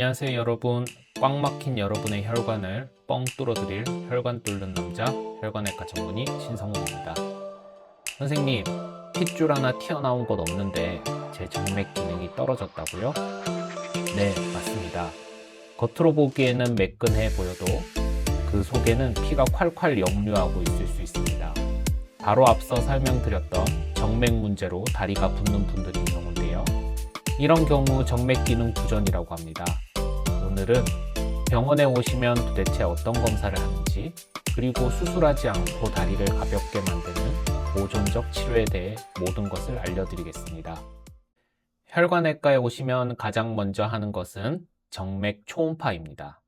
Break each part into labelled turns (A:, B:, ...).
A: 안녕하세요 여러분. 꽉 막힌 여러분의 혈관을 뻥 뚫어드릴 혈관 뚫는 남자 혈관외과 전문의 신성훈입니다. 선생님, 핏줄 하나 튀어나온 것 없는데 제 정맥 기능이 떨어졌다고요? 네, 맞습니다. 겉으로 보기에는 매끈해 보여도 그 속에는 피가 콸콸 역류하고 있을 수 있습니다. 바로 앞서 설명드렸던 정맥 문제로 다리가 붓는 분들인 경우인데요. 이런 경우 정맥 기능 부전이라고 합니다. 오늘은 병원에 오시면 도대체 어떤 검사를 하는지, 그리고 수술하지 않고 다리를 가볍게 만드는 보존적 치료에 대해 모든 것을 알려드리겠습니다. 혈관외과에 오시면 가장 먼저 하는 것은 정맥 초음파입니다.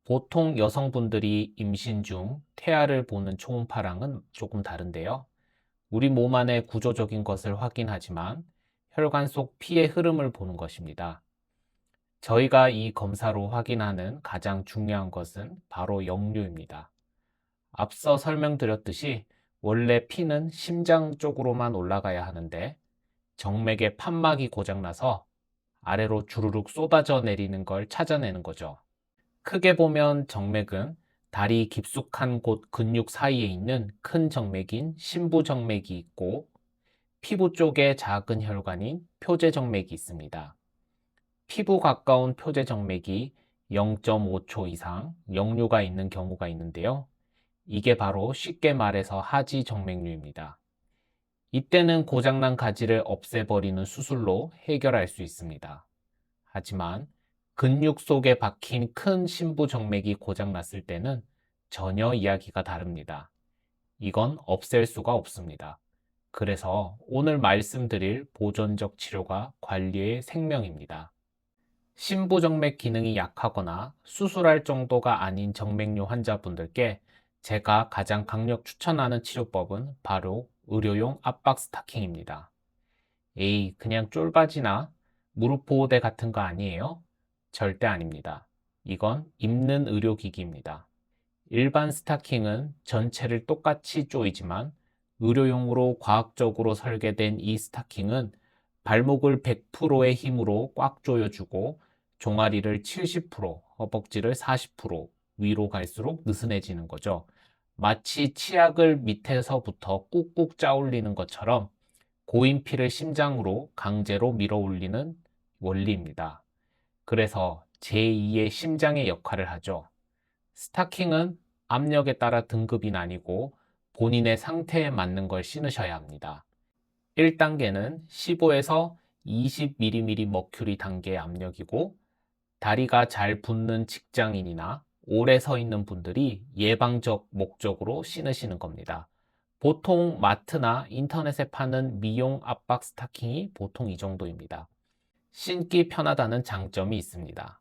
A: 보통 여성분들이 임신 중 태아를 보는 초음파랑은 조금 다른데요. 우리 몸 안의 구조적인 것을 확인하지만 혈관 속 피의 흐름을 보는 것입니다. 저희가 이 검사로 확인하는 가장 중요한 것은 바로 역류입니다. 앞서 설명드렸듯이 원래 피는 심장 쪽으로만 올라가야 하는데 정맥의 판막이 고장나서 아래로 주르륵 쏟아져 내리는 걸 찾아내는 거죠. 크게 보면 정맥은 다리 깊숙한 곳 근육 사이에 있는 큰 정맥인 심부정맥이 있고 피부 쪽에 작은 혈관인 표제정맥이 있습니다. 피부 가까운 표제정맥이 0.5초 이상 역류가 있는 경우가 있는데요. 이게 바로 쉽게 말해서 하지정맥류입니다. 이때는 고장난 가지를 없애버리는 수술로 해결할 수 있습니다. 하지만 근육 속에 박힌 큰 심부정맥이 고장났을 때는 전혀 이야기가 다릅니다. 이건 없앨 수가 없습니다. 그래서 오늘 말씀드릴 보존적 치료가 관리의 생명입니다. 심부정맥 기능이 약하거나 수술할 정도가 아닌 정맥류 환자분들께 제가 가장 강력 추천하는 치료법은 바로 의료용 압박 스타킹입니다. 에이, 그냥 쫄바지나 무릎 보호대 같은 거 아니에요? 절대 아닙니다. 이건 입는 의료기기입니다. 일반 스타킹은 전체를 똑같이 조이지만 의료용으로 과학적으로 설계된 이 스타킹은 발목을 100%의 힘으로 꽉 조여주고 종아리를 70%, 허벅지를 40% 위로 갈수록 느슨해지는 거죠. 마치 치약을 밑에서부터 꾹꾹 짜올리는 것처럼 고인 피를 심장으로 강제로 밀어 올리는 원리입니다. 그래서 제2의 심장의 역할을 하죠. 스타킹은 압력에 따라 등급이 나뉘고 본인의 상태에 맞는 걸 신으셔야 합니다. 1단계는 15에서 20mm 머큐리 단계의 압력이고 다리가 잘 붓는 직장인이나 오래 서 있는 분들이 예방적 목적으로 신으시는 겁니다. 보통 마트나 인터넷에 파는 미용 압박 스타킹이 보통 이 정도입니다. 신기 편하다는 장점이 있습니다.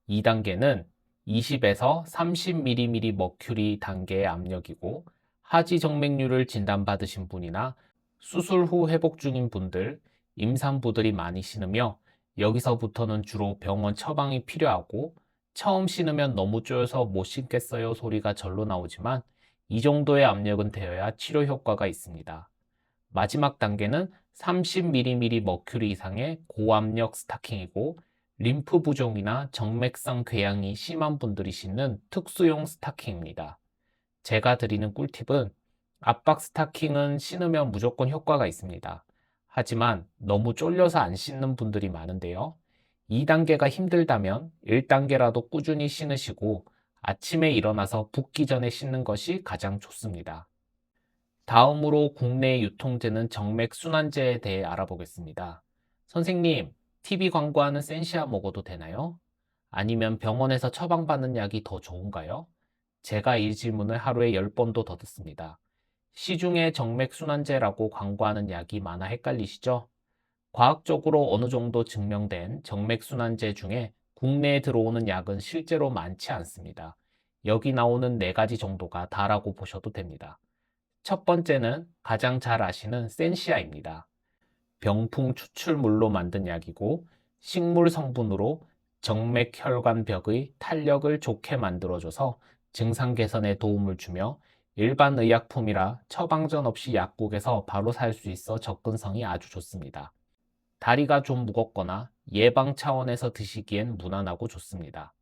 A: 2단계는 20에서 30mm 머큐리 단계의 압력이고 하지 정맥류를 진단받으신 분이나 수술 후 회복 중인 분들, 임산부들이 많이 신으며 여기서부터는 주로 병원 처방이 필요하고 처음 신으면 너무 쪼여서 못 신겠어요 소리가 절로 나오지만 이 정도의 압력은 되어야 치료 효과가 있습니다. 마지막 단계는 30mm 머큐리 이상의 고압력 스타킹이고 림프 부종이나 정맥성 궤양이 심한 분들이 신는 특수용 스타킹입니다. 제가 드리는 꿀팁은 압박 스타킹은 신으면 무조건 효과가 있습니다. 하지만 너무 쫄려서 안 신는 분들이 많은데요. 2단계가 힘들다면 1단계라도 꾸준히 신으시고 아침에 일어나서 붓기 전에 신는 것이 가장 좋습니다. 다음으로 국내 유통되는 정맥 순환제에 대해 알아보겠습니다. 선생님, TV 광고하는 센시아 먹어도 되나요? 아니면 병원에서 처방받는 약이 더 좋은가요? 제가 이 질문을 하루에 10번도 더 듣습니다. 시중에 정맥순환제라고 광고하는 약이 많아 헷갈리시죠? 과학적으로 어느 정도 증명된 정맥순환제 중에 국내에 들어오는 약은 실제로 많지 않습니다. 여기 나오는 4가지 정도가 다라고 보셔도 됩니다. 첫 번째는 가장 잘 아시는 센시아입니다. 병풍 추출물로 만든 약이고 식물 성분으로 정맥 혈관벽의 탄력을 좋게 만들어줘서 증상 개선에 도움을 주며 일반 의약품이라 처방전 없이 약국에서 바로 살 수 있어 접근성이 아주 좋습니다. 다리가 좀 무겁거나 예방 차원에서 드시기엔 무난하고 좋습니다.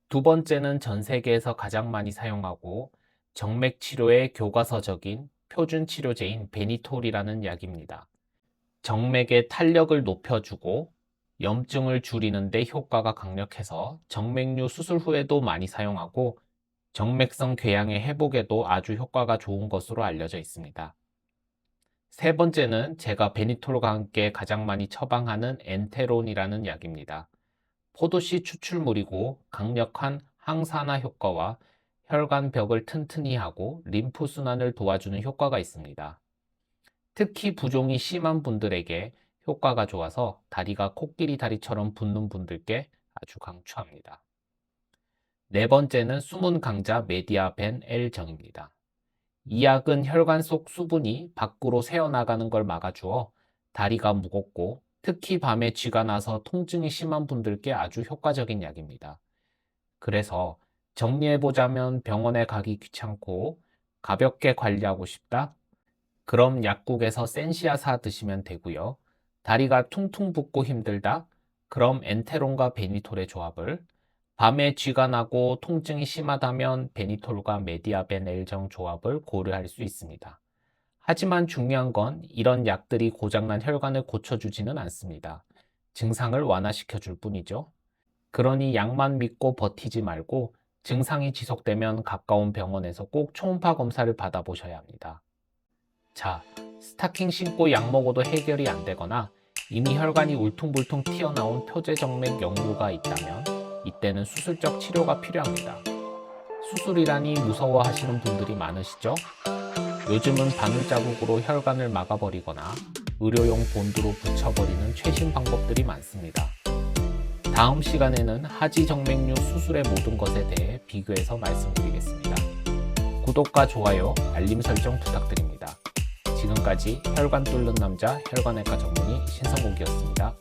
A: 두 번째는 전 세계에서 가장 많이 사용하고 정맥 치료의 교과서적인 표준 치료제인 베니톨이라는 약입니다. 정맥의 탄력을 높여주고 염증을 줄이는 데 효과가 강력해서 정맥류 수술 후에도 많이 사용하고 정맥성 궤양의 회복에도 아주 효과가 좋은 것으로 알려져 있습니다. 세 번째는 제가 베니톨과 함께 가장 많이 처방하는 엔테론이라는 약입니다. 포도씨 추출물이고 강력한 항산화 효과와 혈관벽을 튼튼히 하고 림프 순환을 도와주는 효과가 있습니다. 특히 부종이 심한 분들에게 효과가 좋아서 다리가 코끼리 다리처럼 붓는 분들께 아주 강추합니다. 네 번째는 숨은 강자 메디아벤 L정입니다. 이 약은 혈관 속 수분이 밖으로 새어나가는 걸 막아주어 다리가 무겁고 특히 밤에 쥐가 나서 통증이 심한 분들께 아주 효과적인 약입니다. 그래서 정리해보자면 병원에 가기 귀찮고 가볍게 관리하고 싶다? 그럼 약국에서 센시아 사 드시면 되고요. 다리가 퉁퉁 붓고 힘들다? 그럼 엔테론과 베니톨의 조합을, 밤에 쥐가 나고 통증이 심하다면 베니톨과 메디아벤 L정 조합을 고려할 수 있습니다. 하지만 중요한 건 이런 약들이 고장난 혈관을 고쳐주지는 않습니다. 증상을 완화시켜 줄 뿐이죠. 그러니 약만 믿고 버티지 말고 증상이 지속되면 가까운 병원에서 꼭 초음파 검사를 받아보셔야 합니다. 자, 스타킹 신고 약 먹어도 해결이 안 되거나 이미 혈관이 울퉁불퉁 튀어나온 표재정맥 역류가 있다면 이때는 수술적 치료가 필요합니다. 수술이라니 무서워하시는 분들이 많으시죠? 요즘은 바늘자국으로 혈관을 막아버리거나 의료용 본드로 붙여버리는 최신 방법들이 많습니다. 다음 시간에는 하지정맥류 수술의 모든 것에 대해 비교해서 말씀드리겠습니다. 구독과 좋아요, 알림 설정 부탁드립니다. 지금까지 혈관 뚫는 남자 혈관외과 전문의 신성욱이었습니다.